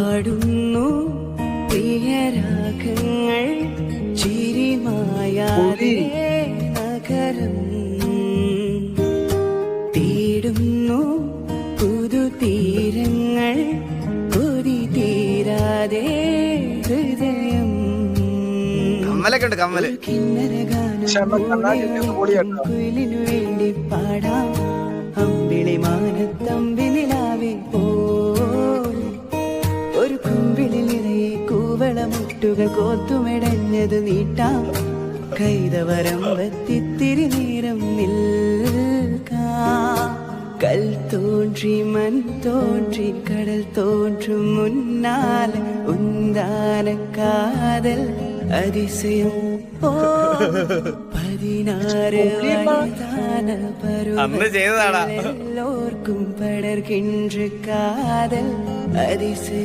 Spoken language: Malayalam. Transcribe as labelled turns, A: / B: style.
A: പാടുന്നു പ്രിയരാഗങ്ങൾ ചിരിമായാതെ നഗരം തേടുന്നു പുതുതീരങ്ങൾ കൊതി തീരാതെ ഹൃദയം
B: കമ്മലൊക്കെ കമ്മല്
A: കുയിലിനു വേണ്ടി പാടാം അമ്പിളി മാനത്തമ്പി നിലാവേ ഒരു കുമ്പിളി നിറയെ കൂവളമുട്ടുകൾ കോത്തുമെടഞ്ഞത് നീട്ടാം കൈതവരമ്പത്തിത്തിരി നേരം നിൽക്കാം കൽ തോன்றി മൺ തോன்றി കടൽ തോன்றும் മുന്നാൽ ഉന്താന കാതൽ അതിശയം 16 വയതാന പരുവം എല്ലോർക്കും പടർകിன்ற കാതൽ അതിശയം